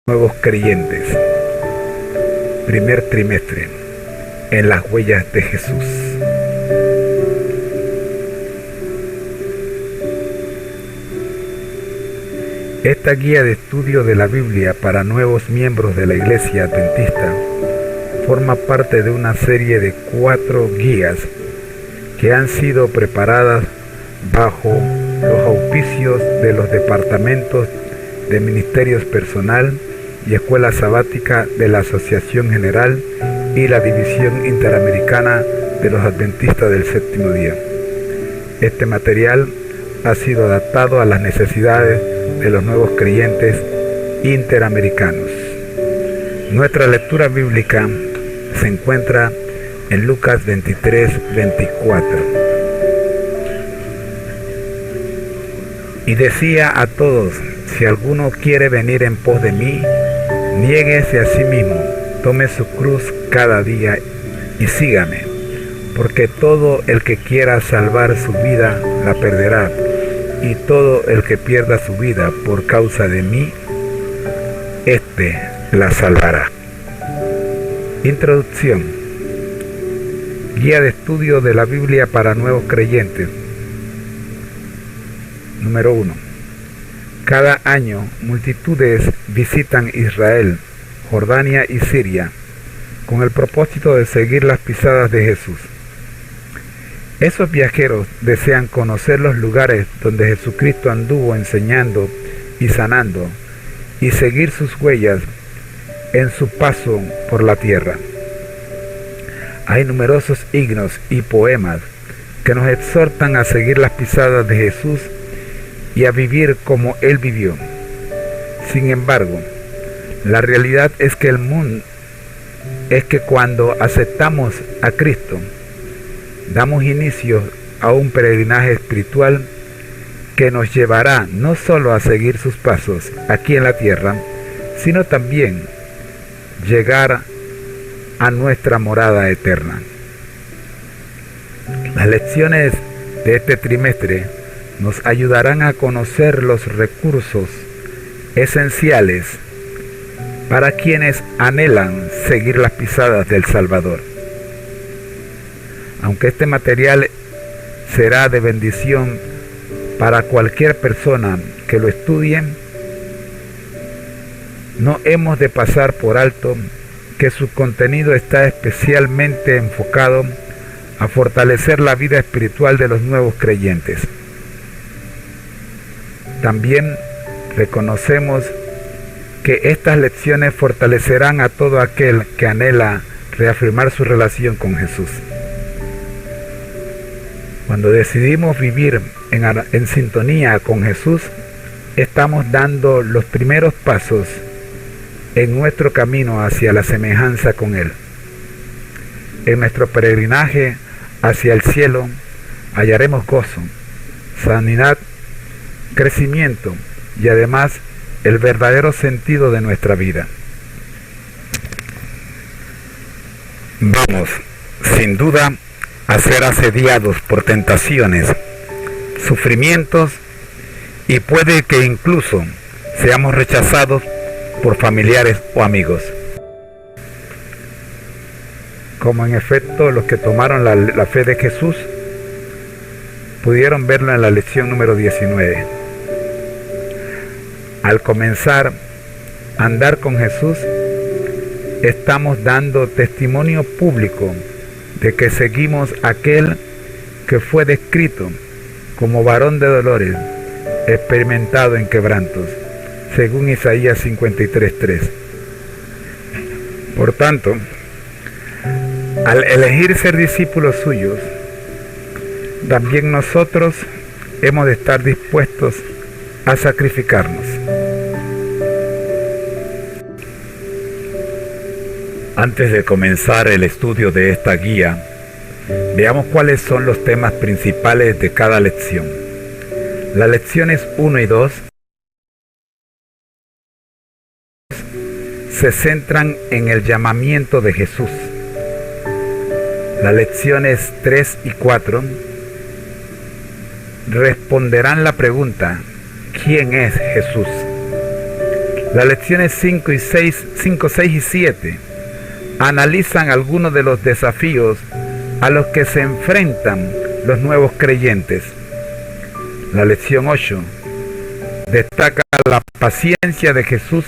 Nuevos creyentes, primer trimestre, en las huellas de Jesús. Esta guía de estudio de la Biblia para nuevos miembros de la Iglesia Adventista forma parte de una serie de 4 guías que han sido preparadas bajo los auspicios de los departamentos de Ministerios Personal y Escuela Sabática de la Asociación General y la División Interamericana de los Adventistas del Séptimo Día. Este material ha sido adaptado a las necesidades de los nuevos creyentes interamericanos. Nuestra lectura bíblica se encuentra en Lucas 23:24. Y decía a todos: si alguno quiere venir en pos de mí, niéguese a sí mismo, tome su cruz cada día y sígame, porque todo el que quiera salvar su vida la perderá, y todo el que pierda su vida por causa de mí, éste la salvará. Introducción. Guía de estudio de la Biblia para nuevos creyentes. Número 1. Cada año, multitudes visitan Israel, Jordania y Siria con el propósito de seguir las pisadas de Jesús. Esos viajeros desean conocer los lugares donde Jesucristo anduvo enseñando y sanando y seguir sus huellas en su paso por la tierra. Hay numerosos himnos y poemas que nos exhortan a seguir las pisadas de Jesús y a vivir como Él vivió. Sin embargo, la realidad es que cuando aceptamos a Cristo, damos inicio a un peregrinaje espiritual que nos llevará no solo a seguir sus pasos aquí en la tierra, sino también llegar a nuestra morada eterna. Las lecciones de este trimestre nos ayudarán a conocer los recursos esenciales para quienes anhelan seguir las pisadas del Salvador. Aunque este material será de bendición para cualquier persona que lo estudie, no hemos de pasar por alto que su contenido está especialmente enfocado a fortalecer la vida espiritual de los nuevos creyentes. También reconocemos que estas lecciones fortalecerán a todo aquel que anhela reafirmar su relación con Jesús. Cuando decidimos vivir en sintonía con Jesús, estamos dando los primeros pasos en nuestro camino hacia la semejanza con Él. En nuestro peregrinaje hacia el cielo hallaremos gozo, sanidad, crecimiento y además el verdadero sentido de nuestra vida. Vamos, sin duda, a ser asediados por tentaciones, sufrimientos y puede que incluso seamos rechazados por familiares o amigos. Como en efecto los que tomaron la fe de Jesús pudieron verlo en la lección número 19. Al comenzar a andar con Jesús, estamos dando testimonio público de que seguimos a aquel que fue descrito como varón de dolores, experimentado en quebrantos, según Isaías 53:3. Por tanto, al elegir ser discípulos suyos, también nosotros hemos de estar dispuestos a sacrificarnos. Antes de comenzar el estudio de esta guía, veamos cuáles son los temas principales de cada lección. Las lecciones 1 y 2 se centran en el llamamiento de Jesús. Las lecciones 3 y 4 responderán la pregunta: ¿quién es Jesús? Las lecciones 5, 6 y 7 analizan algunos de los desafíos a los que se enfrentan los nuevos creyentes. La lección 8 destaca la paciencia de Jesús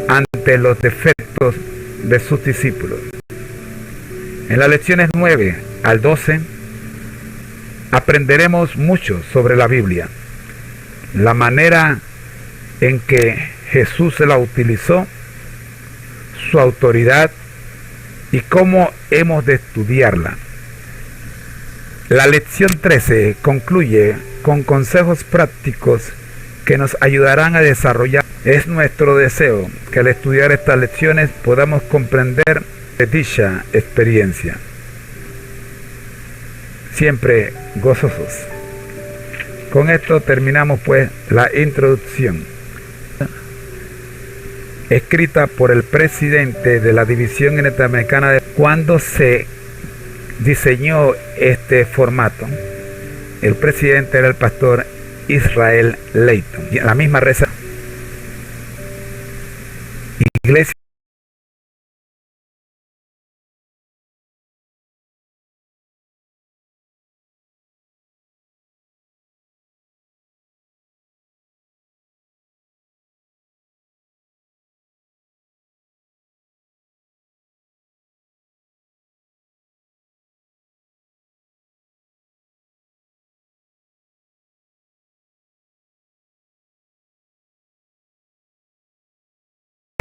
ante los defectos de sus discípulos. En las lecciones 9 al 12 aprenderemos mucho sobre la Biblia, la manera en que Jesús la utilizó, su autoridad y cómo hemos de estudiarla. La lección 13 concluye con consejos prácticos que nos ayudarán a desarrollar. Es nuestro deseo que al estudiar estas lecciones podamos comprender dicha experiencia. Siempre gozosos. Con esto terminamos pues la introducción, escrita por el presidente de la División Interamericana. Cuando se diseñó este formato, el presidente era el pastor Israel Layton. Y en la misma iglesia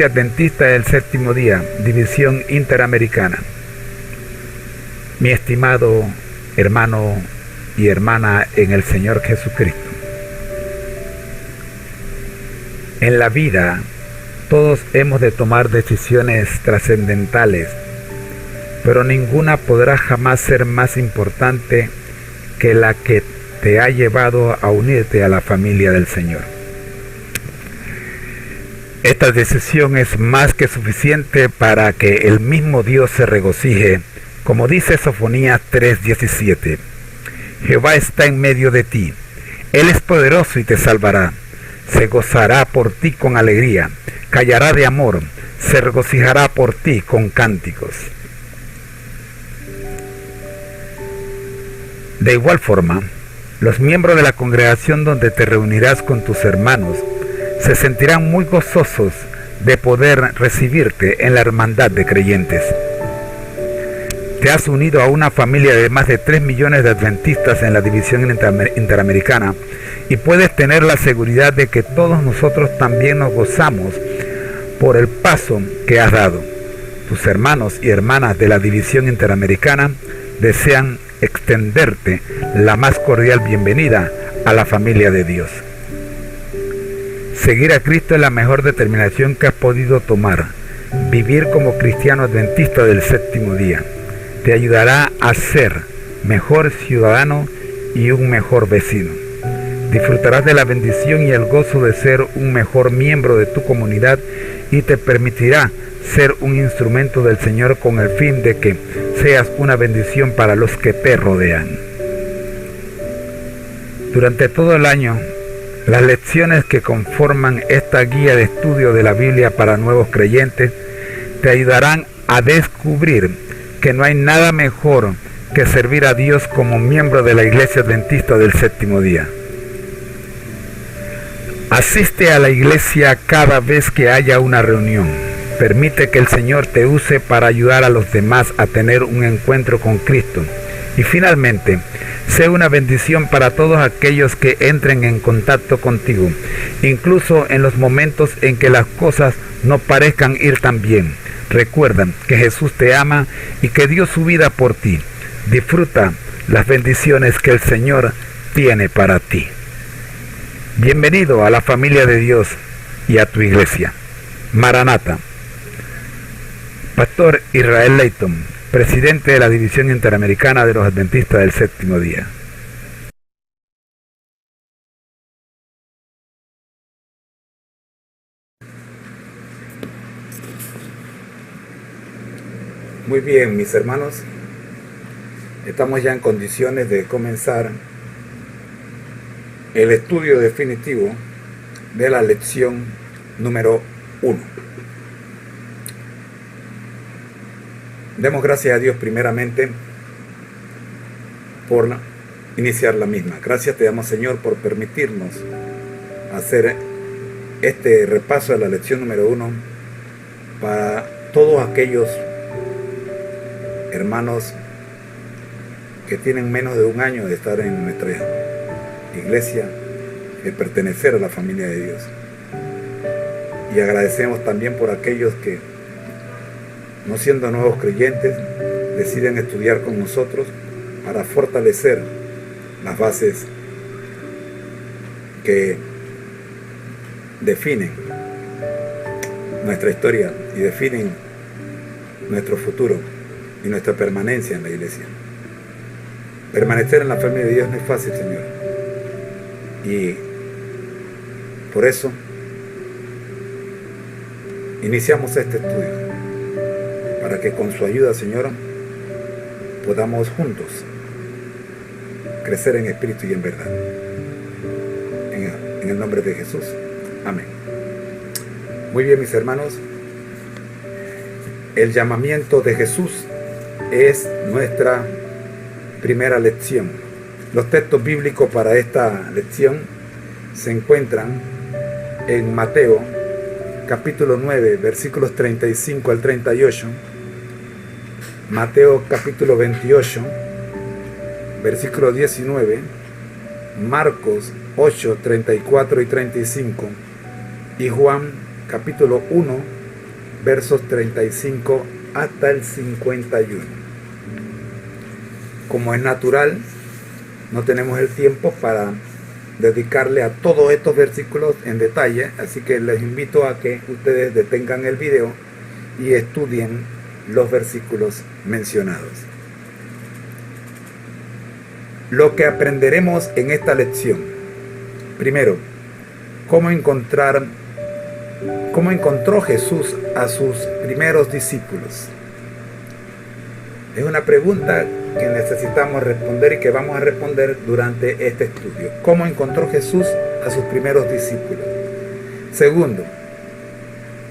Adventista del Séptimo Día, División Interamericana. Mi estimado hermano y hermana en el Señor Jesucristo. En la vida, todos hemos de tomar decisiones trascendentales, pero ninguna podrá jamás ser más importante que la que te ha llevado a unirte a la familia del Señor. Esta decisión es más que suficiente para que el mismo Dios se regocije, como dice Sofonías 3:17. Jehová está en medio de ti, Él es poderoso y te salvará. Se gozará por ti con alegría, callará de amor, se regocijará por ti con cánticos. De igual forma, los miembros de la congregación donde te reunirás con tus hermanos se sentirán muy gozosos de poder recibirte en la hermandad de creyentes. Te has unido a una familia de más de 3 millones de adventistas en la División Interamericana y puedes tener la seguridad de que todos nosotros también nos gozamos por el paso que has dado. Tus hermanos y hermanas de la División Interamericana desean extenderte la más cordial bienvenida a la familia de Dios. Seguir a Cristo es la mejor determinación que has podido tomar. Vivir como cristiano adventista del séptimo día te ayudará a ser mejor ciudadano y un mejor vecino. Disfrutarás de la bendición y el gozo de ser un mejor miembro de tu comunidad y te permitirá ser un instrumento del Señor con el fin de que seas una bendición para los que te rodean. Durante todo el año, las lecciones que conforman esta guía de estudio de la Biblia para nuevos creyentes te ayudarán a descubrir que no hay nada mejor que servir a Dios como miembro de la Iglesia Adventista del Séptimo Día. Asiste a la iglesia cada vez que haya una reunión. Permite que el Señor te use para ayudar a los demás a tener un encuentro con Cristo. Y finalmente, sé una bendición para todos aquellos que entren en contacto contigo, incluso en los momentos en que las cosas no parezcan ir tan bien. Recuerda que Jesús te ama y que dio su vida por ti. Disfruta las bendiciones que el Señor tiene para ti. Bienvenido a la familia de Dios y a tu iglesia. Maranata. Pastor Israel Layton, presidente de la División Interamericana de los Adventistas del Séptimo Día. Muy bien, mis hermanos, estamos ya en condiciones de comenzar el estudio definitivo de la lección número 1. Demos gracias a Dios primeramente por iniciar la misma. Gracias te damos, Señor, por permitirnos hacer este repaso de la lección número 1 para todos aquellos hermanos que tienen menos de un año de estar en nuestra iglesia, de pertenecer a la familia de Dios. Y agradecemos también por aquellos que, no siendo nuevos creyentes, deciden estudiar con nosotros para fortalecer las bases que definen nuestra historia y definen nuestro futuro y nuestra permanencia en la iglesia. Permanecer en la familia de Dios no es fácil, Señor. Y por eso iniciamos este estudio, para que con su ayuda, Señor, podamos juntos crecer en espíritu y en verdad. En el nombre de Jesús. Amén. Muy bien, mis hermanos. El llamamiento de Jesús es nuestra primera lección. Los textos bíblicos para esta lección se encuentran en Mateo capítulo 9, versículos 35 al 38, Mateo capítulo 28, versículo 19, Marcos 8, 34 y 35, y Juan capítulo 1, versos 35 hasta el 51. Como es natural, no tenemos el tiempo para dedicarle a todos estos versículos en detalle, así que les invito a que ustedes detengan el video y estudien los versículos mencionados. Lo que aprenderemos en esta lección: primero, cómo encontró Jesús a sus primeros discípulos. Es una pregunta que necesitamos responder y que vamos a responder durante este estudio. ¿Cómo encontró Jesús a sus primeros discípulos? Segundo,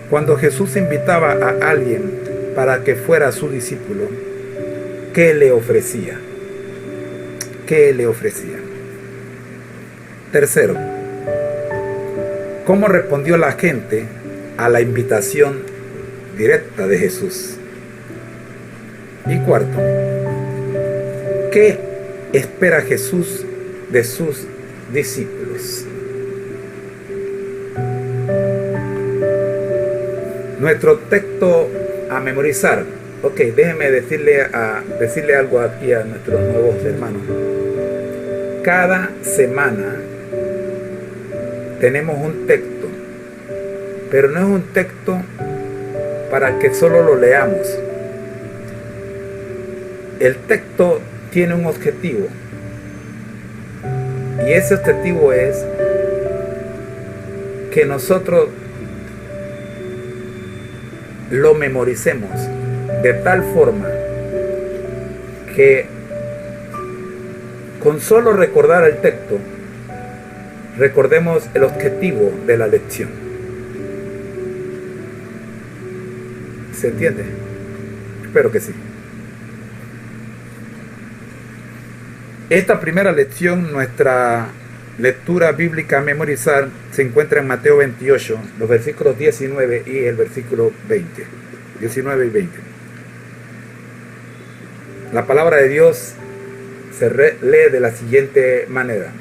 cuando Jesús invitaba a alguien para que fuera su discípulo, ¿qué le ofrecía? ¿Qué le ofrecía? Tercero, ¿cómo respondió la gente a la invitación directa de Jesús? Y cuarto, ¿qué espera Jesús de sus discípulos? Nuestro texto a memorizar. Ok, déjenme decirle algo aquí a nuestros nuevos hermanos. Cada semana tenemos un texto, pero no es un texto para que solo lo leamos. El texto tiene un objetivo, y ese objetivo es que nosotros lo memoricemos de tal forma que con solo recordar el texto recordemos el objetivo de la lección. ¿Se entiende? Espero que sí. Esta primera lección, nuestra lectura bíblica a memorizar, se encuentra en Mateo 28, los versículos 19 y el versículo 20. 19 y 20. La palabra de Dios se lee de la siguiente manera: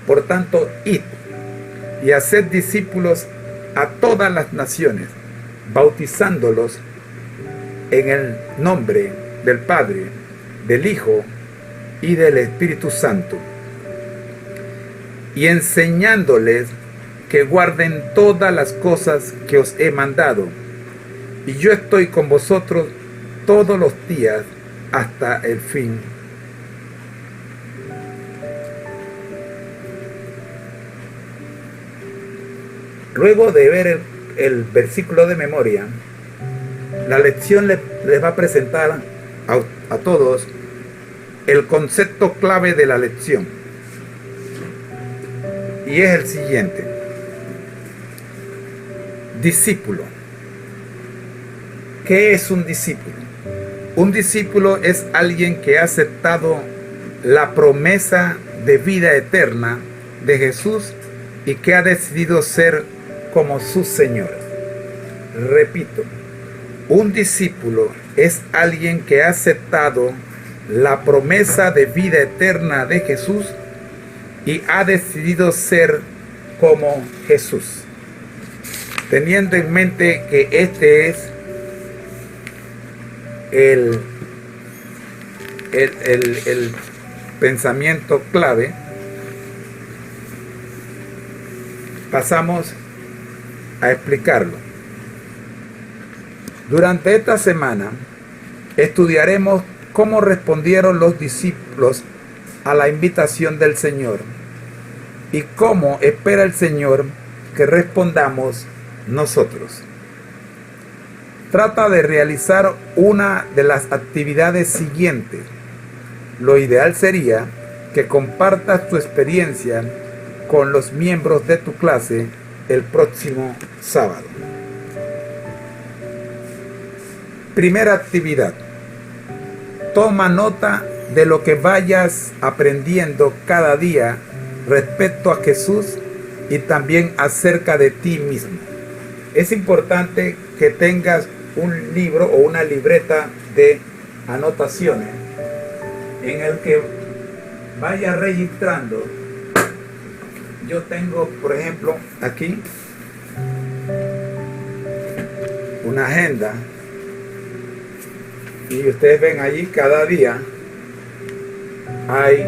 por tanto, id y haced discípulos a todas las naciones, bautizándolos en el nombre del Padre, del Hijo y del Espíritu Santo, y enseñándoles que guarden todas las cosas que os he mandado, y yo estoy con vosotros todos los días hasta el fin. Luego de ver el versículo de memoria, la lección les va a presentar a todos el concepto clave de la lección, y es el siguiente: Discípulo. ¿Qué es un discípulo? Un discípulo es alguien que ha aceptado la promesa de vida eterna de Jesús y que ha decidido ser como su Señor. Repito, un discípulo es alguien que ha aceptado la promesa de vida eterna de Jesús y ha decidido ser como Jesús. Teniendo en mente que este es el pensamiento clave, pasamos a explicarlo. Durante esta semana estudiaremos cómo respondieron los discípulos a la invitación del Señor y cómo espera el Señor que respondamos nosotros. Trata de realizar una de las actividades siguientes. Lo ideal sería que compartas tu experiencia con los miembros de tu clase el próximo sábado. Primera actividad. Toma nota de lo que vayas aprendiendo cada día respecto a Jesús y también acerca de ti mismo. Es importante que tengas un libro o una libreta de anotaciones en el que vayas registrando. Yo tengo, por ejemplo, aquí una agenda y ustedes ven allí cada día hay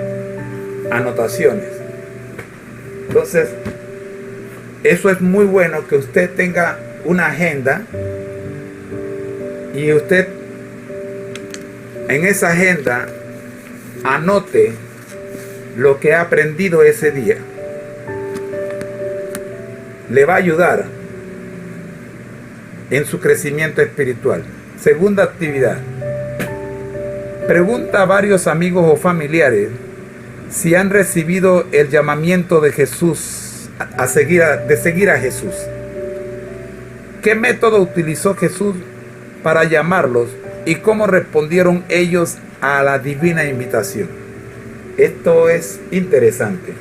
anotaciones. Entonces, eso es muy bueno que usted tenga una agenda y usted en esa agenda anote lo que ha aprendido ese día. Le va a ayudar en su crecimiento espiritual. Segunda actividad. Pregunta a varios amigos o familiares si han recibido el llamamiento de Jesús de seguir a Jesús. ¿Qué método utilizó Jesús para llamarlos y cómo respondieron ellos a la divina invitación? Esto es interesante,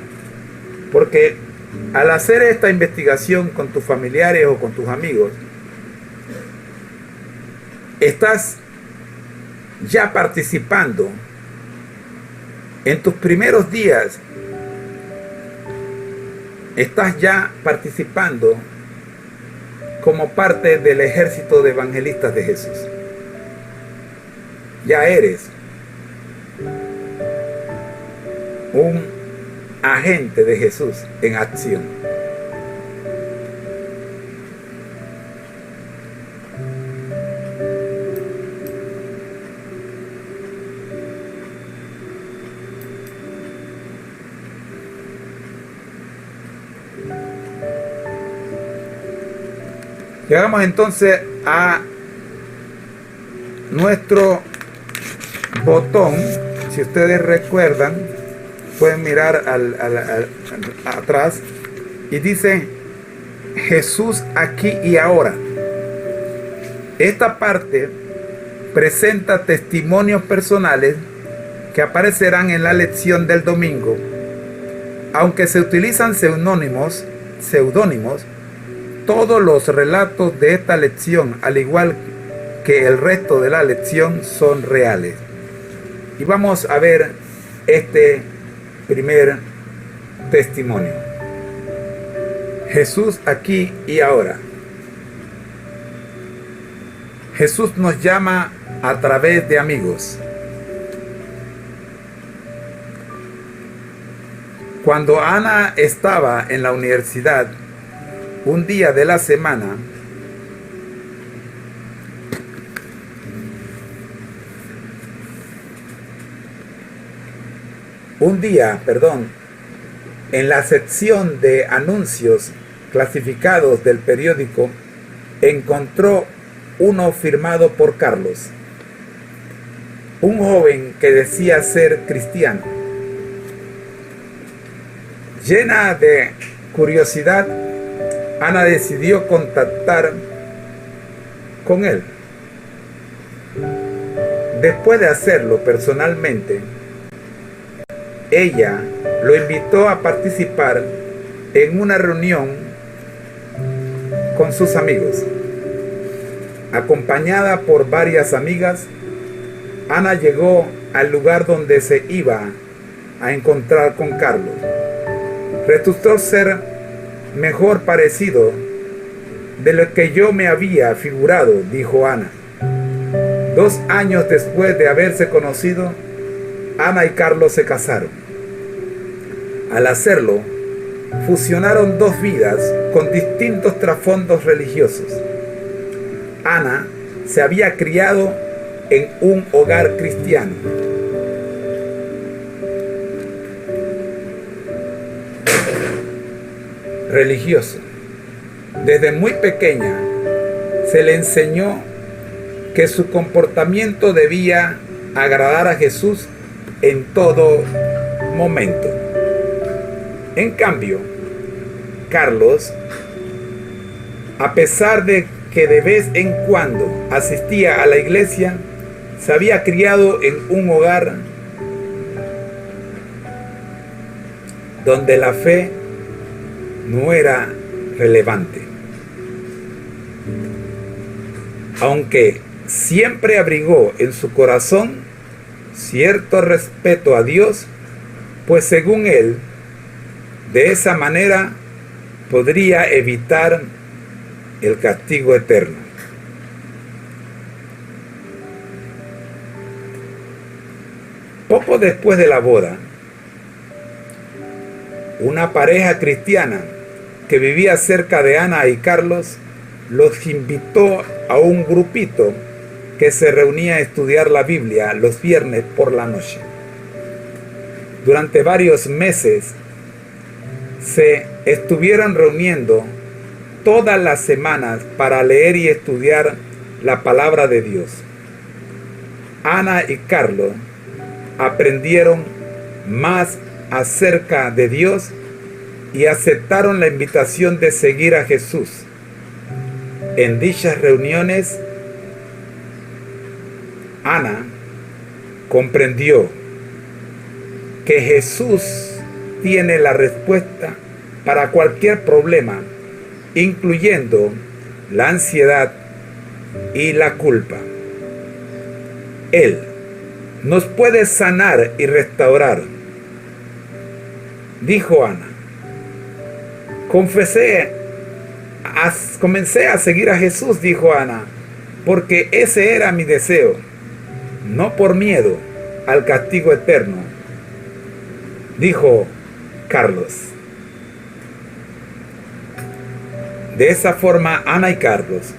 porque al hacer esta investigación con tus familiares o con tus amigos, estás ya participando en tus primeros días, estás ya participando como parte del ejército de evangelistas de Jesús. Ya eres un agente de Jesús en acción. Llegamos entonces a nuestro botón. Si ustedes recuerdan, pueden mirar atrás y dice Jesús aquí y ahora. Esta parte presenta testimonios personales que aparecerán en la lección del domingo. Aunque se utilizan seudónimos, todos los relatos de esta lección, al igual que el resto de la lección, son reales. Y vamos a ver este primer testimonio. Jesús aquí y ahora. Jesús nos llama a través de amigos. Cuando Ana estaba en la universidad, un día de la semana, en la sección de anuncios clasificados del periódico, encontró uno firmado por Carlos, un joven que decía ser cristiano. Llena de curiosidad, Ana decidió contactar con él. Después de hacerlo personalmente, ella lo invitó a participar en una reunión con sus amigos. Acompañada por varias amigas, Ana llegó al lugar donde se iba a encontrar con Carlos. Resultó ser mejor parecido de lo que yo me había figurado, dijo Ana. 2 años después de haberse conocido, Ana y Carlos se casaron. Al hacerlo, fusionaron 2 vidas con distintos trasfondos religiosos. Ana se había criado en un hogar cristiano. Religioso. Desde muy pequeña se le enseñó que su comportamiento debía agradar a Jesús en todo momento. En cambio, Carlos, a pesar de que de vez en cuando asistía a la iglesia, se había criado en un hogar donde la fe no era relevante. Aunque siempre abrigó en su corazón cierto respeto a Dios, pues según él, de esa manera podría evitar el castigo eterno. Poco después de la boda, una pareja cristiana que vivía cerca de Ana y Carlos los invitó a un grupito que se reunía a estudiar la Biblia los viernes por la noche. Durante varios meses se estuvieron reuniendo todas las semanas para leer y estudiar la palabra de Dios. Ana y Carlos aprendieron más acerca de Dios y aceptaron la invitación de seguir a Jesús. En dichas reuniones, Ana comprendió que Jesús tiene la respuesta para cualquier problema, incluyendo la ansiedad y la culpa. Él nos puede sanar y restaurar, dijo Ana. Comencé a seguir a Jesús, dijo Ana, porque ese era mi deseo, no por miedo al castigo eterno, dijo Carlos. De esa forma, Ana y Carlos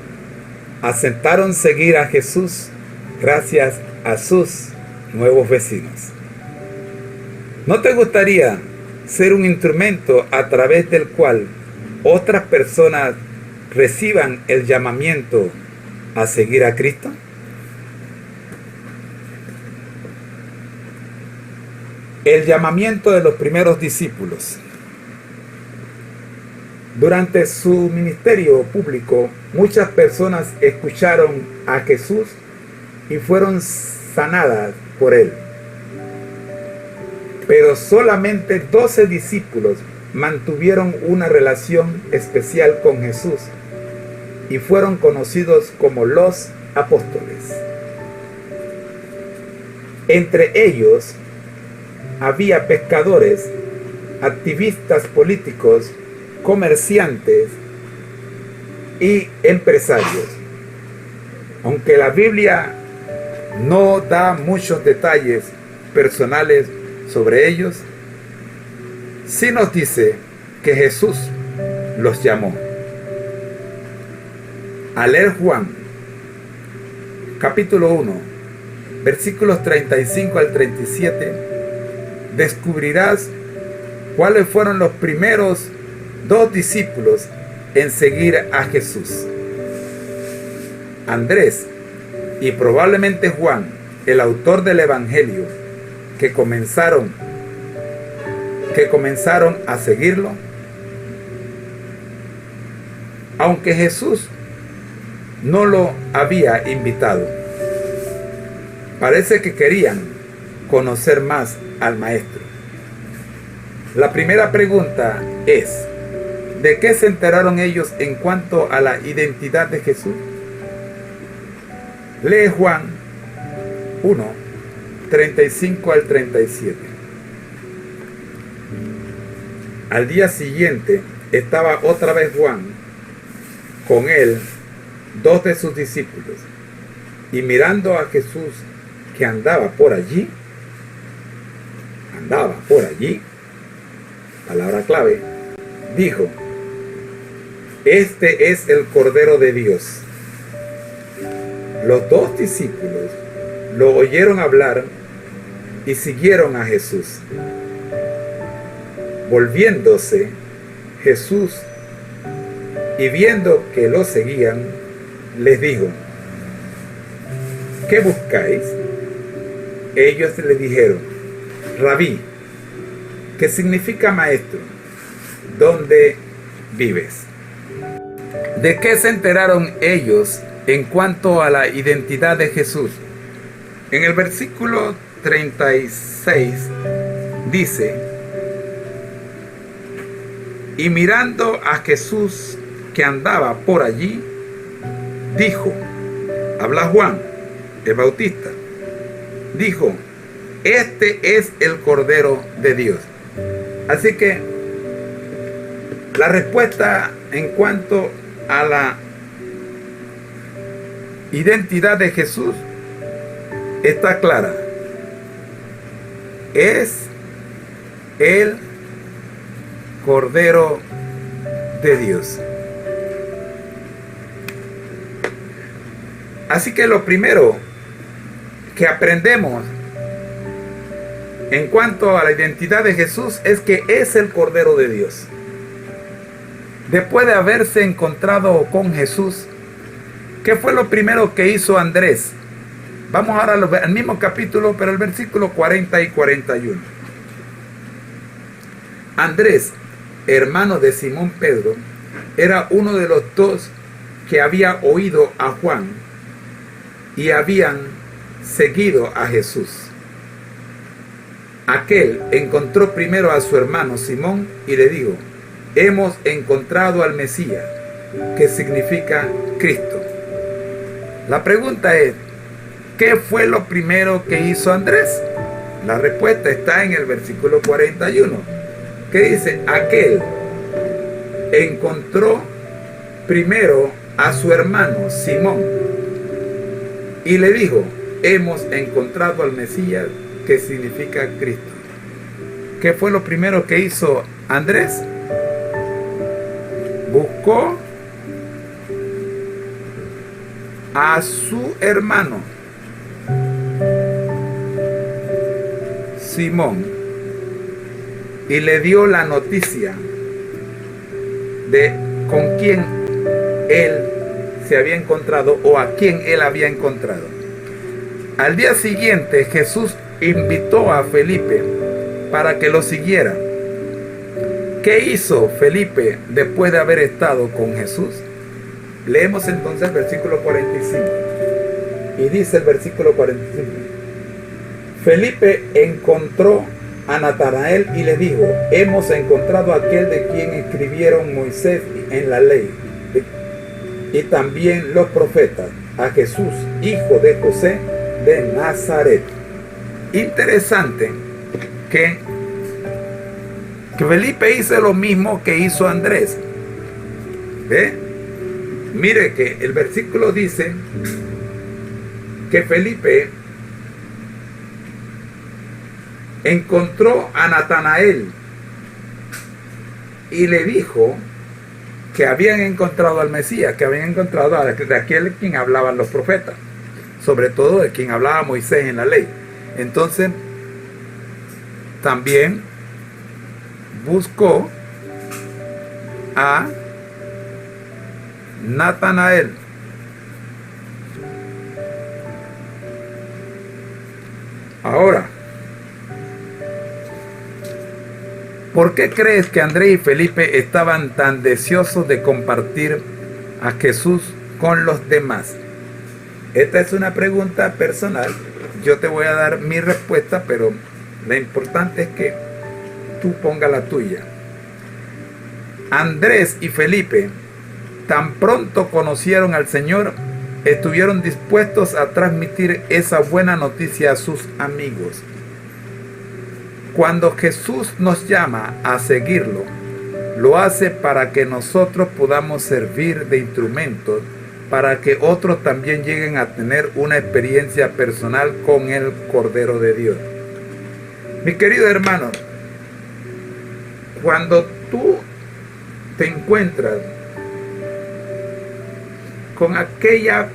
aceptaron seguir a Jesús gracias a sus nuevos vecinos. ¿No te gustaría ser un instrumento a través del cual otras personas reciban el llamamiento a seguir a Cristo? El llamamiento de los primeros discípulos. Durante su ministerio público, muchas personas escucharon a Jesús y fueron sanadas por él. Pero solamente 12 discípulos mantuvieron una relación especial con Jesús y fueron conocidos como los apóstoles. Entre ellos había pescadores, activistas políticos, comerciantes y empresarios. Aunque la Biblia no da muchos detalles personales sobre ellos, sí nos dice que Jesús los llamó. Al leer Juan, capítulo 1, versículos 35 al 37, descubrirás cuáles fueron los primeros 2 discípulos en seguir a Jesús. Andrés y probablemente Juan, el autor del Evangelio, que comenzaron a seguirlo. aunque Jesús no lo había invitado. Parece que querían conocer más al Maestro. La primera pregunta es: ¿de qué se enteraron ellos en cuanto a la identidad de Jesús? Lee Juan 1, 35 al 37. Al día siguiente estaba otra vez Juan, con él 2 de sus discípulos, y mirando a Jesús que andaba por allí, palabra clave, dijo: este es el Cordero de Dios. Los 2 discípulos lo oyeron hablar y siguieron a Jesús. Volviéndose Jesús y viendo que lo seguían, les dijo: ¿qué buscáis? Ellos le dijeron: Rabí, que significa maestro, ¿dónde vives? ¿De qué se enteraron ellos en cuanto a la identidad de Jesús? En el versículo 36 dice: y mirando a Jesús que andaba por allí, dijo, habla Juan el Bautista, dijo: este es el Cordero de Dios. Así que la respuesta en cuanto a la identidad de Jesús está clara. Es el Cordero de Dios. Así que lo primero que aprendemos en cuanto a la identidad de Jesús es que es el Cordero de Dios. Después de haberse encontrado con Jesús, ¿qué fue lo primero que hizo Andrés? Vamos ahora al mismo capítulo, pero el versículo 40 y 41. Andrés, hermano de Simón Pedro, era uno de los 2 que había oído a Juan y habían seguido a Jesús. Aquel encontró primero a su hermano Simón y le dijo: hemos encontrado al Mesías, que significa Cristo. La pregunta es: ¿qué fue lo primero que hizo Andrés? La respuesta está en el versículo 41, que dice: aquel encontró primero a su hermano Simón y le dijo: hemos encontrado al Mesías, que significa Cristo. ¿Qué fue lo primero que hizo Andrés? Buscó a su hermano Simón y le dio la noticia de con quién él se había encontrado o a quién él había encontrado. Al día siguiente Jesús invitó a Felipe para que lo siguiera. ¿Qué hizo Felipe después de haber estado con Jesús? Leemos entonces el versículo 45. Y dice el versículo 45: Felipe encontró a Natanael y le dijo: hemos encontrado a aquel de quien escribieron Moisés en la ley y también los profetas, a Jesús, hijo de José de Nazaret. Interesante que Felipe hizo lo mismo que hizo Andrés. ¿Ve? Mire que el versículo dice que Felipe encontró a Natanael y le dijo que habían encontrado al Mesías, que habían encontrado a aquel quien hablaban los profetas, sobre todo de quien hablaba Moisés en la ley. Entonces también buscó a Natanael. Ahora, ¿por qué crees que Andrés y Felipe estaban tan deseosos de compartir a Jesús con los demás? Esta es una pregunta personal. Yo te voy a dar mi respuesta, pero lo importante es que tú pongas la tuya. Andrés y Felipe, tan pronto conocieron al Señor, estuvieron dispuestos a transmitir esa buena noticia a sus amigos. Cuando Jesús nos llama a seguirlo, lo hace para que nosotros podamos servir de instrumentos para que otros también lleguen a tener una experiencia personal con el Cordero de Dios. Mi querido hermano, cuando tú te encuentras con aquella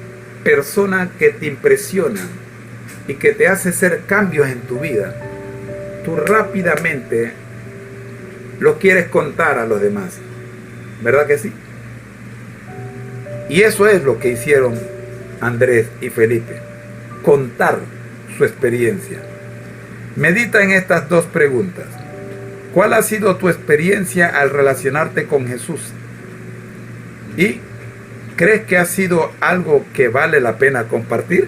persona que te impresiona y que te hace hacer cambios en tu vida, tú rápidamente lo quieres contar a los demás, ¿verdad que sí? Y eso es lo que hicieron Andrés y Felipe, contar su experiencia. Medita en estas dos preguntas. ¿Cuál ha sido tu experiencia al relacionarte con Jesús? ¿Y crees que ha sido algo que vale la pena compartir?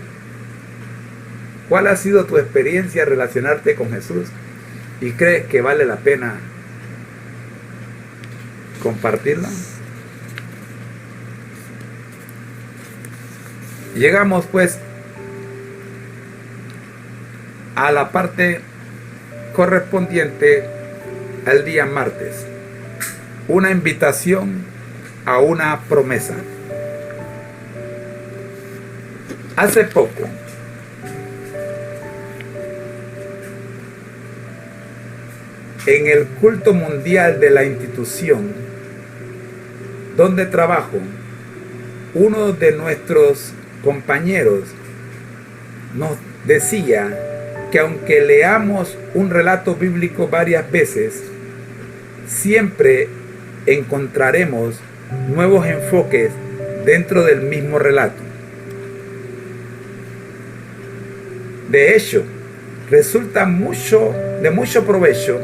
¿Cuál ha sido tu experiencia al relacionarte con Jesús? ¿Y crees que vale la pena compartirla? Llegamos pues a la parte correspondiente al día martes. Una invitación a una promesa. Hace poco, en el culto mundial de la institución donde trabajo, uno de nuestros compañeros nos decía que aunque leamos un relato bíblico varias veces, siempre encontraremos nuevos enfoques dentro del mismo relato. De hecho, resulta de mucho provecho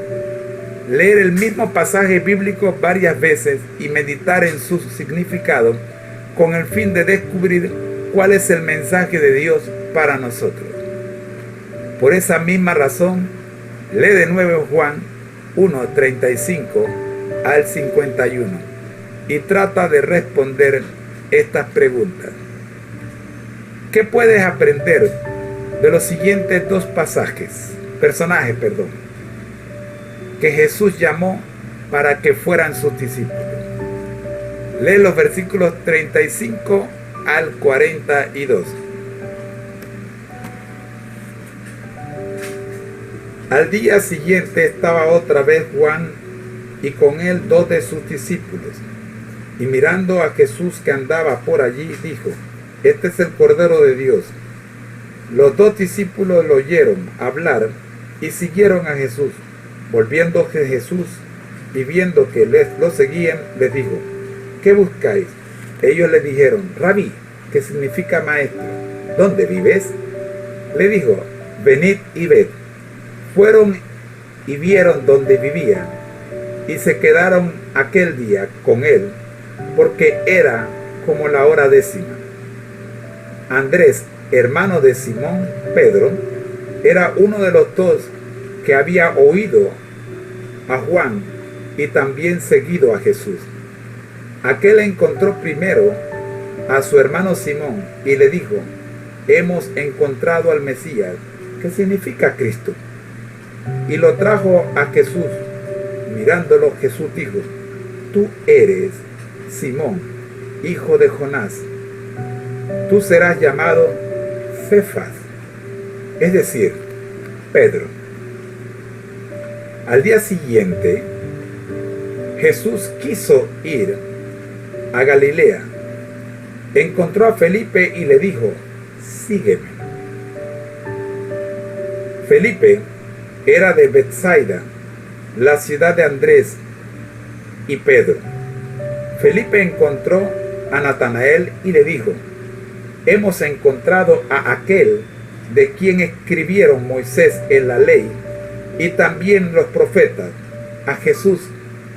leer el mismo pasaje bíblico varias veces y meditar en su significado con el fin de descubrir cuál es el mensaje de Dios para nosotros. Por esa misma razón, lee de nuevo Juan 1:35 al 51 y trata de responder estas preguntas. ¿Qué puedes aprender de los siguientes dos personajes, que Jesús llamó para que fueran sus discípulos? Lee los versículos 35 al 42. Al día siguiente estaba otra vez Juan y con él 2 de sus discípulos. Y mirando a Jesús que andaba por allí, dijo: Este es el Cordero de Dios. Los 2 discípulos lo oyeron hablar y siguieron a Jesús. Volviendo Jesús y viendo que lo seguían, les dijo: ¿Qué buscáis? Ellos le dijeron: Rabí, que significa maestro, ¿dónde vives? Le dijo: Venid y ved. Fueron y vieron donde vivía, y se quedaron aquel día con él, porque era como la hora 10. Andrés, hermano de Simón Pedro, era uno de los 2 que había oído a Juan y también seguido a Jesús. Aquel encontró primero a su hermano Simón y le dijo: Hemos encontrado al Mesías, que significa Cristo. Y lo trajo a Jesús. Mirándolo, Jesús dijo: Tú eres Simón, hijo de Jonás. Tú serás llamado Cefas, es decir, Pedro. Al día siguiente, Jesús quiso ir a Galilea. Encontró a Felipe y le dijo: Sígueme. Felipe era de Betsaida, la ciudad de Andrés y Pedro. Felipe encontró a Natanael y le dijo: Hemos encontrado a aquel de quien escribieron Moisés en la ley y también los profetas, a Jesús,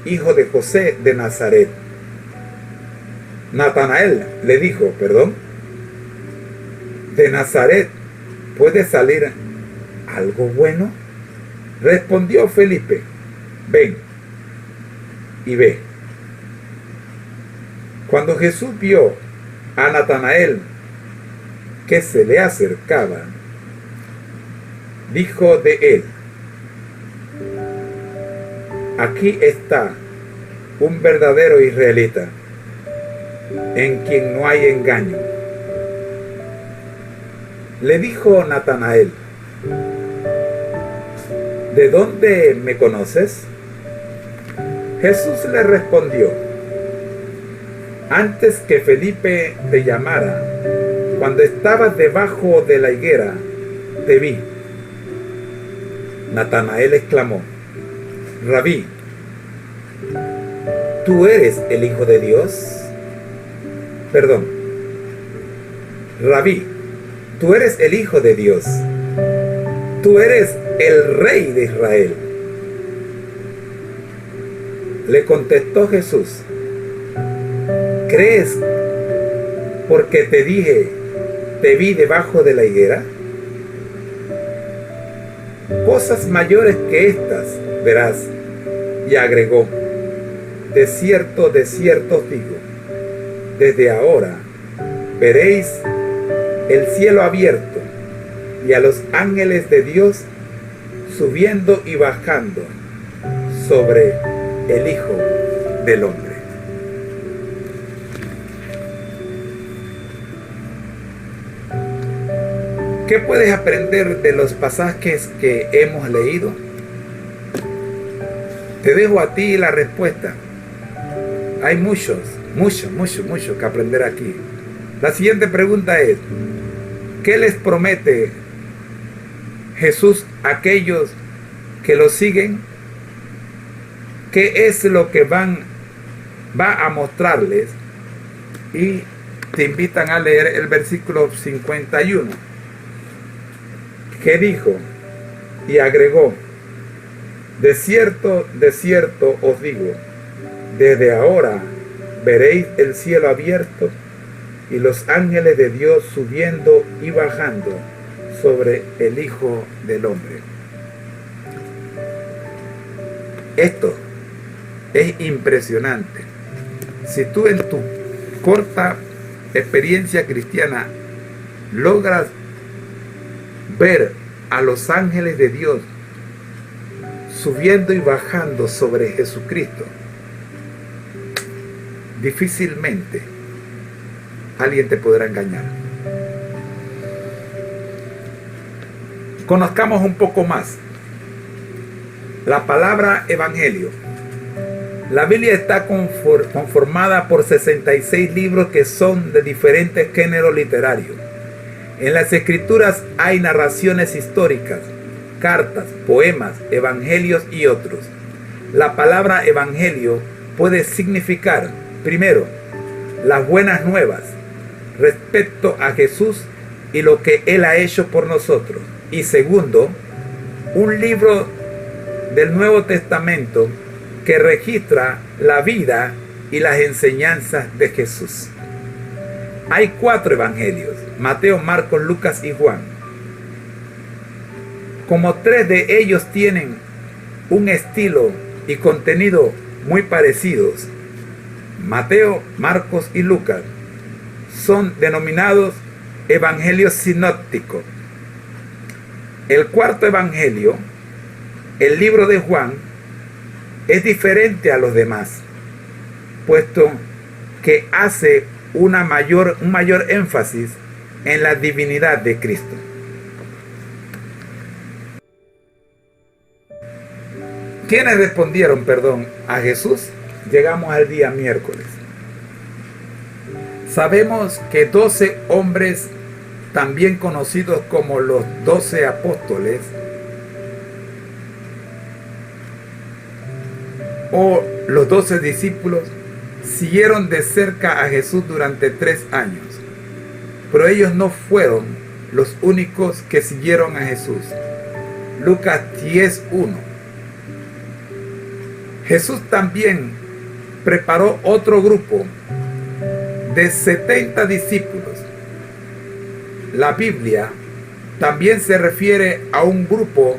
hijo de José de Nazaret. Natanael le dijo, ¿de Nazaret puede salir algo bueno? Respondió Felipe, ven y ve. Cuando Jesús vio a Natanael que se le acercaba, dijo de él, aquí está un verdadero israelita, en quien no hay engaño. Le dijo Natanael, ¿de dónde me conoces? Jesús le respondió, antes que Felipe te llamara, cuando estabas debajo de la higuera, te vi. Natanael exclamó, Rabí, ¿tú eres el Hijo de Dios? Rabí, tú eres el Hijo de Dios. Tú eres el Rey de Israel. Le contestó Jesús, ¿crees porque te dije, te vi debajo de la higuera? Cosas mayores que estas verás. Y agregó, de cierto os digo, desde ahora veréis el cielo abierto y a los ángeles de Dios subiendo y bajando sobre el Hijo del Hombre. ¿Qué puedes aprender de los pasajes que hemos leído? Te dejo a ti la respuesta. Hay mucho que aprender aquí. La siguiente pregunta es, ¿qué les promete Jesús a aquellos que lo siguen? ¿Qué es lo que va a mostrarles? Y te invitan a leer el versículo 51, que dijo y agregó, de cierto os digo, desde ahora veréis el cielo abierto y los ángeles de Dios subiendo y bajando sobre el Hijo del Hombre. Esto es impresionante. Si tú en tu corta experiencia cristiana logras ver a los ángeles de Dios subiendo y bajando sobre Jesucristo, difícilmente alguien te podrá engañar. Conozcamos un poco más la palabra evangelio. La Biblia está conformada por 66 libros que son de diferentes géneros literarios. En las escrituras hay narraciones históricas, cartas, poemas, evangelios y otros. La palabra evangelio puede significar, primero, las buenas nuevas respecto a Jesús y lo que Él ha hecho por nosotros. Y segundo, un libro del Nuevo Testamento que registra la vida y las enseñanzas de Jesús. Hay 4 evangelios: Mateo, Marcos, Lucas y Juan. Como 3 de ellos tienen un estilo y contenido muy parecidos, Mateo, Marcos y Lucas son denominados evangelios sinópticos. El 4º evangelio, el libro de Juan, es diferente a los demás, puesto que hace un mayor énfasis en la divinidad de Cristo. ¿Quiénes respondieron, a Jesús? Llegamos al día miércoles. Sabemos que 12 hombres, también conocidos como los 12 apóstoles, o los 12 discípulos, siguieron de cerca a Jesús durante 3 años. Pero ellos no fueron los únicos que siguieron a Jesús. Lucas 10:1. Jesús también preparó otro grupo de 70 discípulos. La Biblia también se refiere a un grupo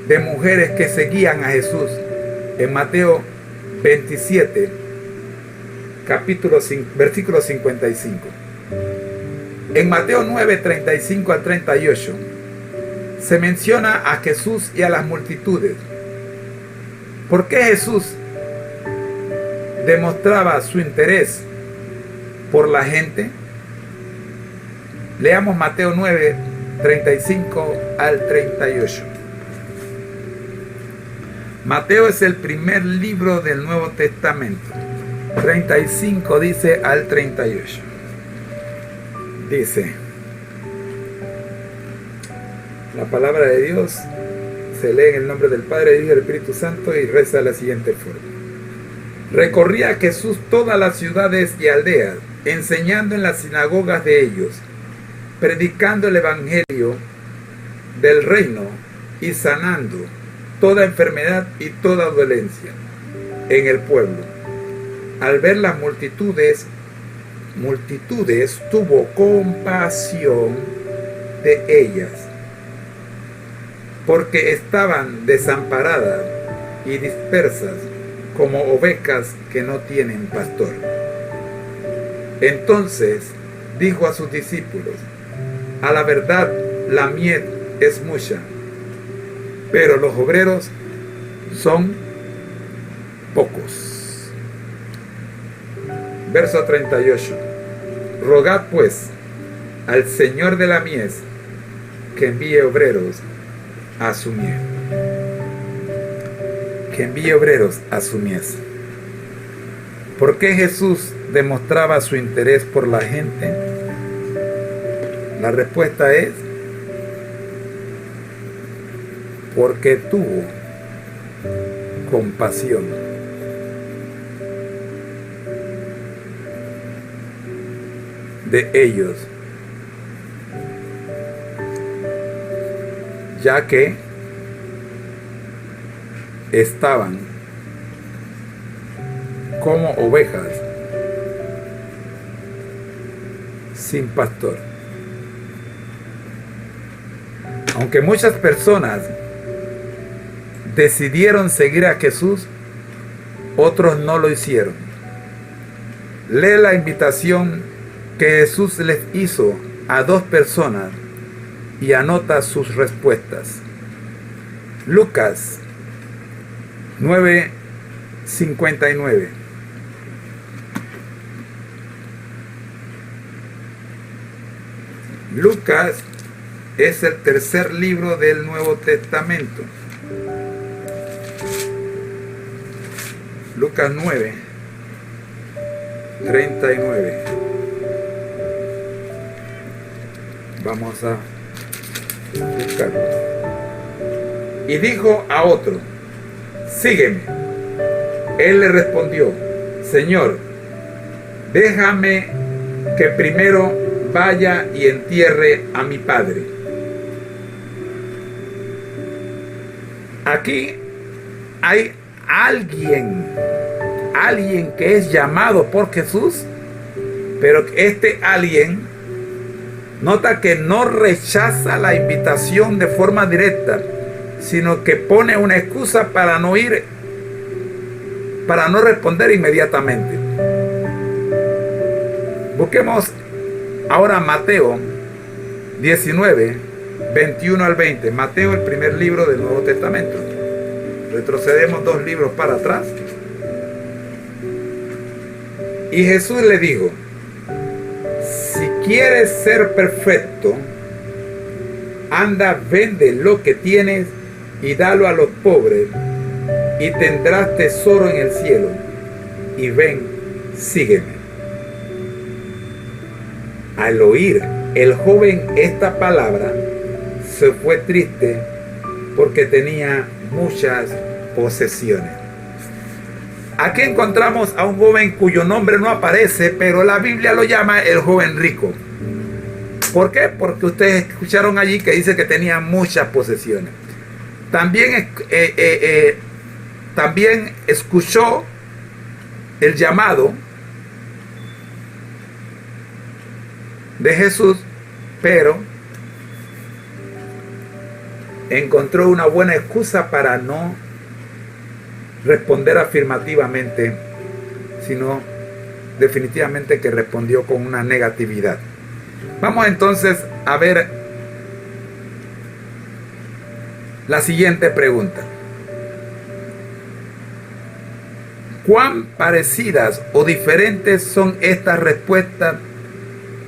de mujeres que seguían a Jesús en Mateo 27, versículo 55. En Mateo 9, 35 al 38, se menciona a Jesús y a las multitudes. ¿Por qué Jesús demostraba su interés por la gente? Leamos Mateo 9, 35 al 38. Mateo es el primer libro del Nuevo Testamento. 35 dice al 38. Dice, la palabra de Dios se lee en el nombre del Padre, del Hijo y del Espíritu Santo y reza de la siguiente forma. Recorría Jesús todas las ciudades y aldeas, enseñando en las sinagogas de ellos, predicando el evangelio del reino y sanando toda enfermedad y toda dolencia en el pueblo. Al ver las multitudes, tuvo compasión de ellas, porque estaban desamparadas y dispersas como ovejas que no tienen pastor. Entonces dijo a sus discípulos: a la verdad, la mies es mucha, pero los obreros son pocos. Verso 38. Rogad pues al Señor de la mies que envíe obreros a su mies. Que envíe obreros a su mies. ¿Por qué Jesús demostraba su interés por la gente? La respuesta es porque tuvo compasión de ellos, ya que estaban como ovejas sin pastor. Aunque muchas personas decidieron seguir a Jesús, otros no lo hicieron. Lee la invitación que Jesús les hizo a 2 personas y anota sus respuestas. Lucas 9:59. Lucas es el tercer libro del Nuevo Testamento. Lucas 9:39. Vamos a buscarlo. Y dijo a otro: sígueme. Él le respondió: Señor, déjame que primero vaya y entierre a mi padre. Aquí hay alguien que es llamado por Jesús, pero este alguien nota que no rechaza la invitación de forma directa, sino que pone una excusa para no ir, para no responder inmediatamente. Busquemos ahora Mateo 19, 21 al 20. Mateo, el primer libro del Nuevo Testamento. Retrocedemos 2 libros para atrás. Y Jesús le dijo: si quieres ser perfecto, anda, vende lo que tienes y dalo a los pobres, y tendrás tesoro en el cielo. Y ven, sígueme. Al oír el joven esta palabra, se fue triste porque tenía muchas posesiones. Aquí encontramos a un joven cuyo nombre no aparece, pero la Biblia lo llama el joven rico. ¿Por qué? Porque ustedes escucharon allí que dice que tenía muchas posesiones. También escuchó el llamado de Jesús, pero encontró una buena excusa para no responder afirmativamente, sino definitivamente que respondió con una negatividad. Vamos entonces a ver la siguiente pregunta. ¿Cuán parecidas o diferentes son estas respuestas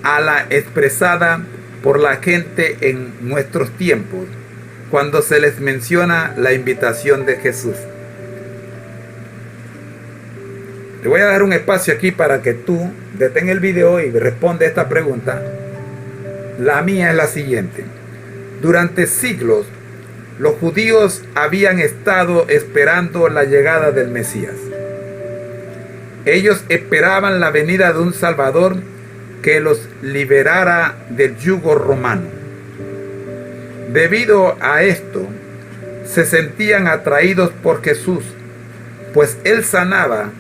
a la expresada por la gente en nuestros tiempos cuando se les menciona la invitación de Jesús? Te voy a dar un espacio aquí para que tú detén el video y responde esta pregunta. La mía es la siguiente. Durante siglos, los judíos habían estado esperando la llegada del Mesías. Ellos esperaban la venida de un Salvador que los liberara del yugo romano. Debido a esto, se sentían atraídos por Jesús, pues Él sanaba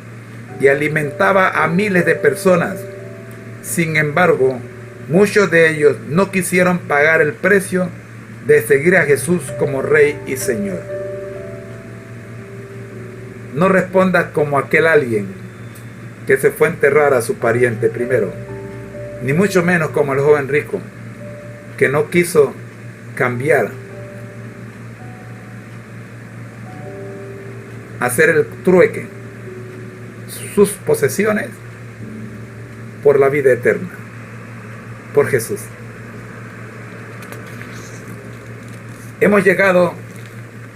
y alimentaba a miles de personas. Sin embargo, muchos de ellos no quisieron pagar el precio de seguir a Jesús como Rey y Señor. No respondas como aquel alguien que se fue a enterrar a su pariente primero, ni mucho menos como el joven rico que no quiso cambiar, hacer el trueque, sus posesiones por la vida eterna, por Jesús. Hemos llegado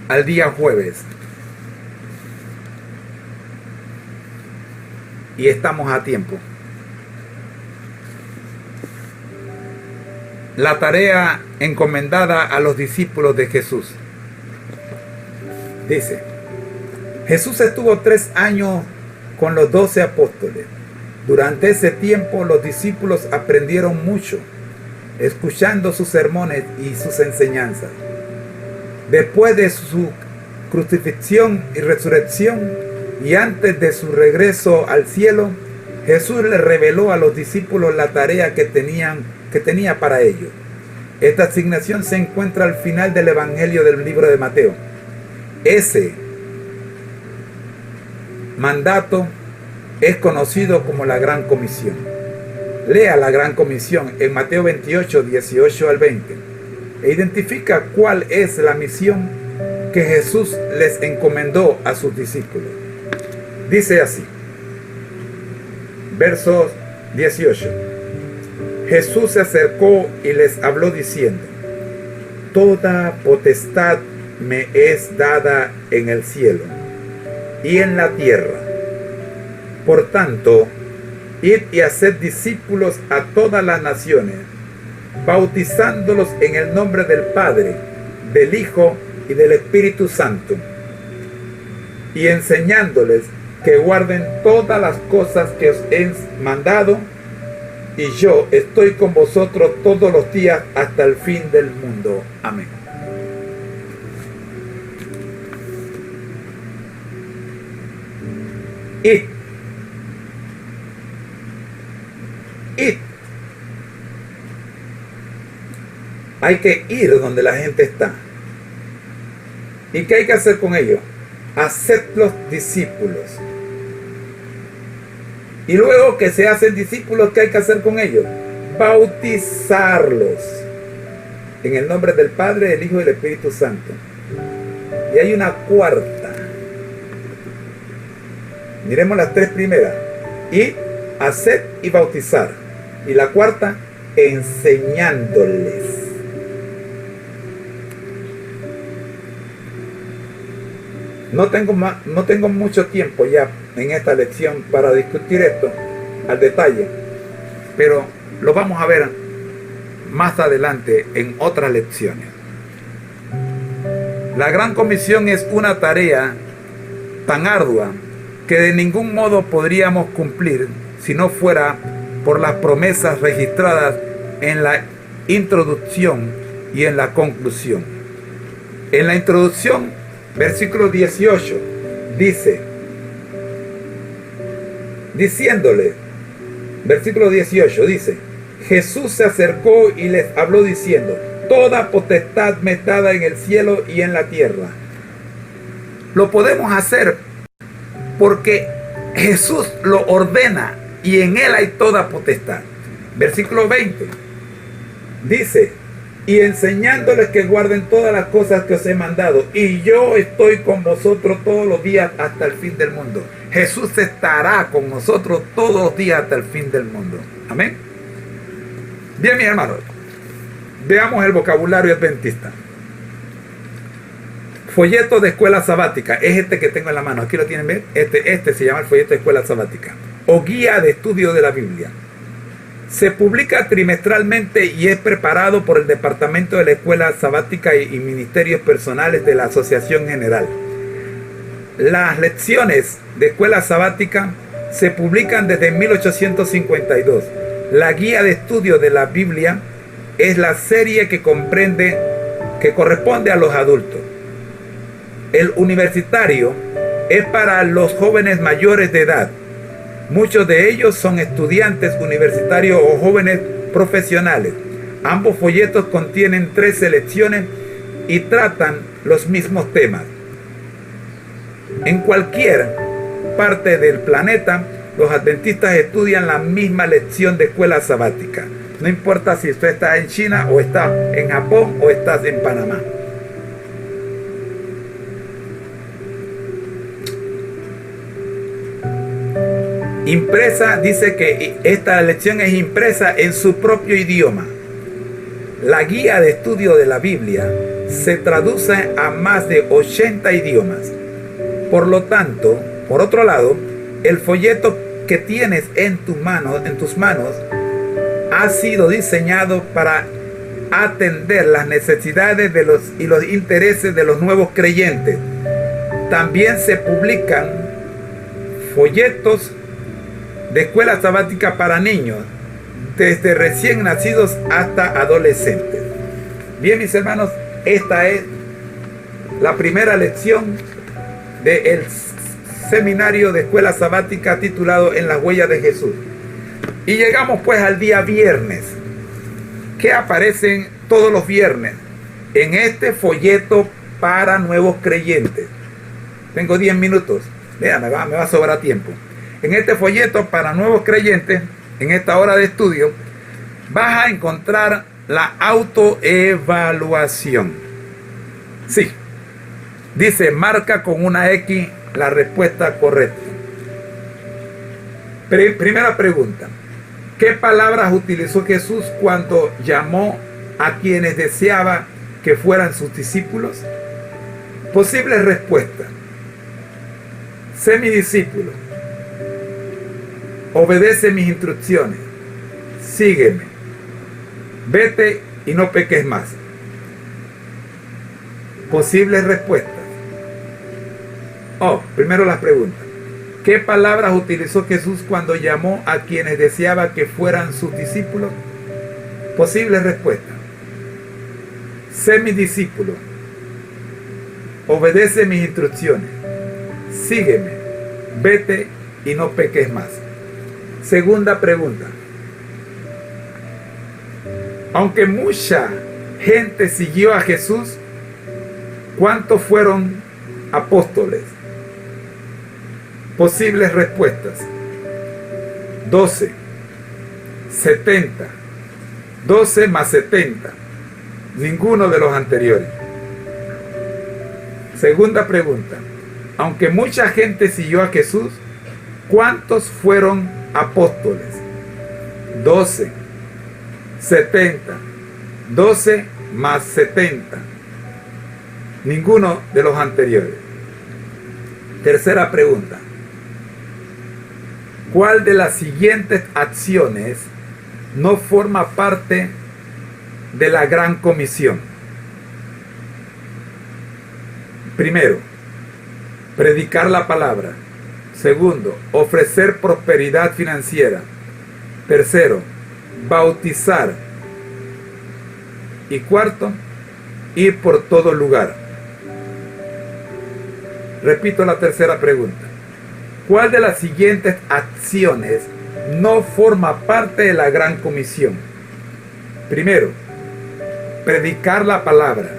al día jueves y estamos a tiempo. La tarea encomendada a los discípulos de Jesús. Dice, Jesús estuvo 3 años con los 12 apóstoles. Durante ese tiempo los discípulos aprendieron mucho, escuchando sus sermones y sus enseñanzas. Después de su crucifixión y resurrección y antes de su regreso al cielo, Jesús les reveló a los discípulos la tarea que tenía para ellos. Esta asignación se encuentra al final del Evangelio del libro de Mateo. Ese mandato es conocido como la Gran Comisión. Lea la Gran Comisión en Mateo 28, 18 al 20 e identifica cuál es la misión que Jesús les encomendó a sus discípulos. Dice así, versos 18. Jesús se acercó y les habló diciendo, toda potestad me es dada en el cielo y en la tierra. Por tanto, id y haced discípulos a todas las naciones, bautizándolos en el nombre del Padre, del Hijo y del Espíritu Santo, y enseñándoles que guarden todas las cosas que os he mandado, y yo estoy con vosotros todos los días hasta el fin del mundo. Amén. Id. Hay que ir donde la gente está. ¿Y qué hay que hacer con ellos? Hacedlos discípulos. Y luego que se hacen discípulos, ¿qué hay que hacer con ellos? Bautizarlos en el nombre del Padre, del Hijo y del Espíritu Santo. Y hay una cuarta. Miremos las 3 primeras. Y hacer y bautizar. Y la cuarta, enseñándoles. No tengo mucho tiempo ya en esta lección para discutir esto al detalle, pero lo vamos a ver más adelante en otras lecciones. La Gran Comisión es una tarea tan ardua que de ningún modo podríamos cumplir si no fuera por las promesas registradas en la introducción y en la conclusión. En la introducción, versículo 18, dice, diciéndole, versículo 18 dice, Jesús se acercó y les habló diciendo: toda potestad me es dada en el cielo y en la tierra. Lo podemos hacer porque Jesús lo ordena y en él hay toda potestad. Versículo 20 dice: y enseñándoles que guarden todas las cosas que os he mandado, y yo estoy con vosotros todos los días hasta el fin del mundo. Jesús estará con nosotros todos los días hasta el fin del mundo. Amén. Bien, mis hermanos, veamos el vocabulario adventista. Folleto de escuela sabática, es este que tengo en la mano, aquí lo tienen, ¿ven? Este se llama el folleto de escuela sabática, o guía de estudio de la Biblia. Se publica trimestralmente y es preparado por el Departamento de la Escuela Sabática y Ministerios Personales de la Asociación General. Las lecciones de escuela sabática se publican desde 1852. La guía de estudio de la Biblia es la serie que corresponde a los adultos. El universitario es para los jóvenes mayores de edad. Muchos de ellos son estudiantes universitarios o jóvenes profesionales. Ambos folletos contienen 13 lecciones y tratan los mismos temas. En cualquier parte del planeta, los adventistas estudian la misma lección de escuela sabática. No importa si usted está en China o está en Japón o estás en Panamá. Impresa, dice que esta lección es impresa en su propio idioma. La guía de estudio de la Biblia se traduce a más de 80 idiomas. Por lo tanto, por otro lado, el folleto que tienes en tus manos, ha sido diseñado para atender las necesidades y los intereses de los nuevos creyentes. También se publican folletos de escuela sabática para niños, desde recién nacidos hasta adolescentes. Bien, mis hermanos, esta es la primera lección del seminario de escuela sabática titulado En las huellas de Jesús. Y llegamos pues al día viernes, que aparecen todos los viernes en este folleto para nuevos creyentes. Tengo 10 minutos. Mira, me va a sobrar tiempo. En este folleto para nuevos creyentes, en esta hora de estudio, vas a encontrar la autoevaluación. Sí, dice: marca con una X la respuesta correcta. Primera pregunta: ¿qué palabras utilizó Jesús cuando llamó a quienes deseaba que fueran sus discípulos? Posibles respuestas: sé mi discípulo, obedece mis instrucciones, sígueme, vete y no peques más. Posibles respuestas. Primero las preguntas. ¿Qué palabras utilizó Jesús cuando llamó a quienes deseaba que fueran sus discípulos? Posibles respuestas: sé mi discípulo, obedece mis instrucciones, sígueme, vete y no peques más. Segunda pregunta: aunque mucha gente siguió a Jesús, ¿cuántos fueron apóstoles? Posibles respuestas: 12, 70, 12 más 70, ninguno de los anteriores. Segunda pregunta: aunque mucha gente siguió a Jesús, ¿cuántos fueron apóstoles? 12, 70, 12 más 70, ninguno de los anteriores. Tercera pregunta: ¿cuál de las siguientes acciones no forma parte de la Gran Comisión? Primero, predicar la palabra. Segundo, ofrecer prosperidad financiera. Tercero, bautizar. Y cuarto, ir por todo lugar. Repito la tercera pregunta: ¿cuál de las siguientes acciones no forma parte de la Gran Comisión? Primero, predicar la palabra.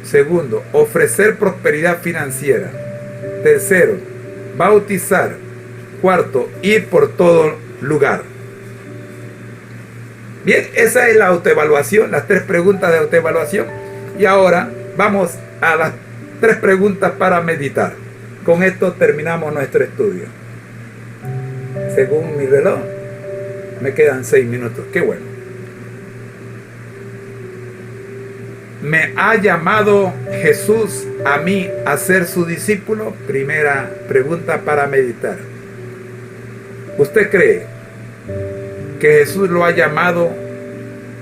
Segundo, ofrecer prosperidad financiera. Tercero, bautizar. Cuarto, ir por todo lugar. Bien, esa es la autoevaluación, las 3 preguntas de autoevaluación. Y ahora vamos a las 3 preguntas para meditar. Con esto terminamos nuestro estudio. Según mi reloj, me quedan 6 minutos. Qué bueno. ¿Me ha llamado Jesús a mí a ser su discípulo? Primera pregunta para meditar. ¿Usted cree que Jesús lo ha llamado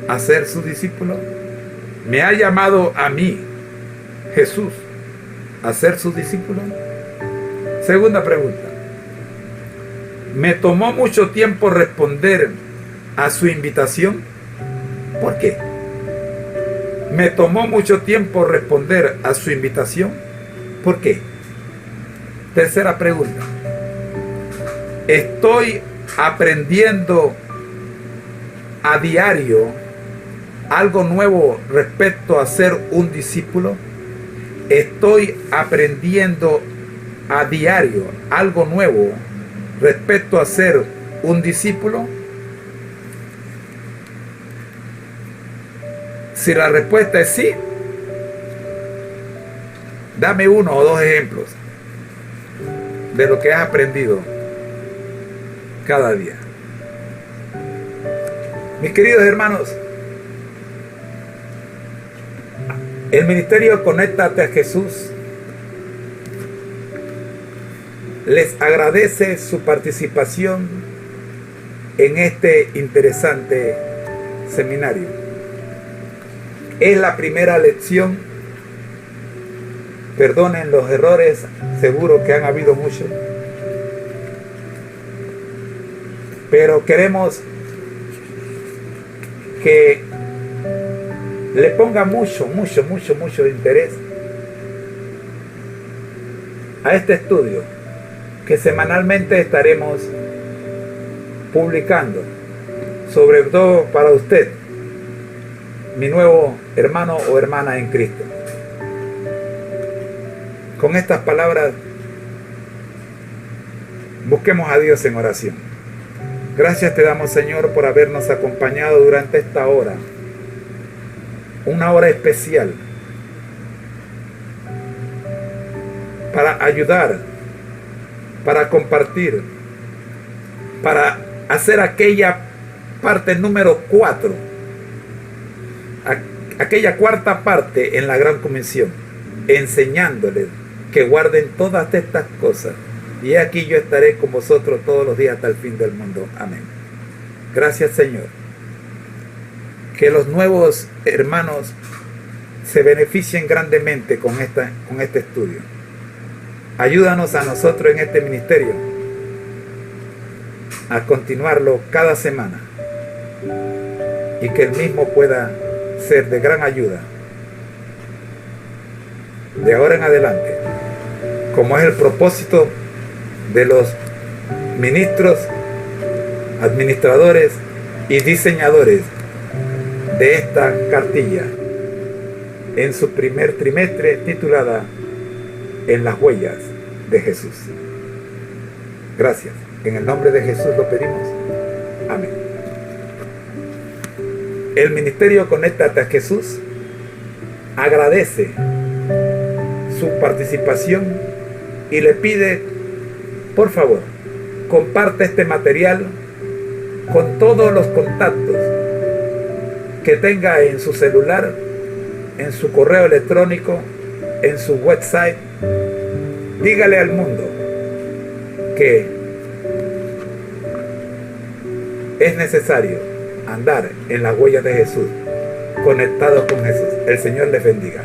a ser su discípulo? ¿Me ha llamado a mí, Jesús, a ser su discípulo? Segunda pregunta. ¿Me tomó mucho tiempo responder a su invitación? ¿Por qué? ¿Me tomó mucho tiempo responder a su invitación? ¿Por qué? Tercera pregunta. ¿Estoy aprendiendo a diario algo nuevo respecto a ser un discípulo? ¿Estoy aprendiendo a diario algo nuevo respecto a ser un discípulo? Si la respuesta es sí, dame 1 o 2 ejemplos de lo que has aprendido cada día. Mis queridos hermanos, el ministerio Conéctate a Jesús les agradece su participación en este interesante seminario. Es la primera lección. Perdonen los errores, seguro que han habido muchos. Pero queremos que le ponga mucho interés a este estudio que semanalmente estaremos publicando, sobre todo para usted, mi nuevo hermano o hermana en Cristo. Con estas palabras, busquemos a Dios en oración. Gracias te damos, Señor, por habernos acompañado durante esta hora, una hora especial, para ayudar, para compartir, para hacer aquella parte número 4, aquella cuarta parte en la Gran Comisión, enseñándoles que guarden todas estas cosas. Y aquí yo estaré con vosotros todos los días hasta el fin del mundo. Amén. Gracias, Señor. Que los nuevos hermanos se beneficien grandemente con este estudio. Ayúdanos a nosotros en este ministerio a continuarlo cada semana y que el mismo pueda ser de gran ayuda de ahora en adelante, como es el propósito de los ministros, administradores y diseñadores de esta cartilla en su primer trimestre, titulada En las huellas de Jesús. Gracias. En el nombre de Jesús lo pedimos. Amén. El ministerio Conéctate a Jesús agradece su participación y le pide, por favor, comparte este material con todos los contactos que tenga en su celular, en su correo electrónico, en su website. Dígale al mundo que es necesario andar en las huellas de Jesús, conectados con Jesús. El Señor les bendiga.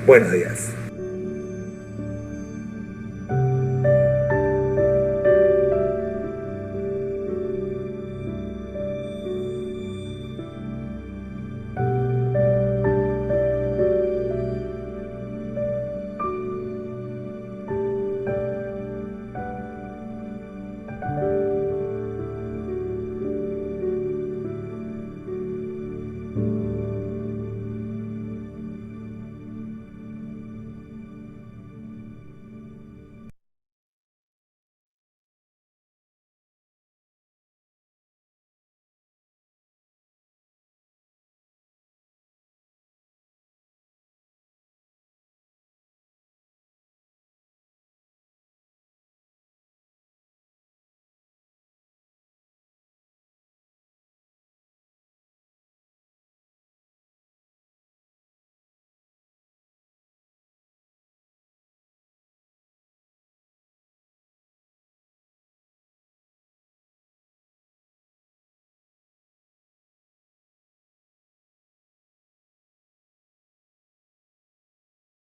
Buenos días.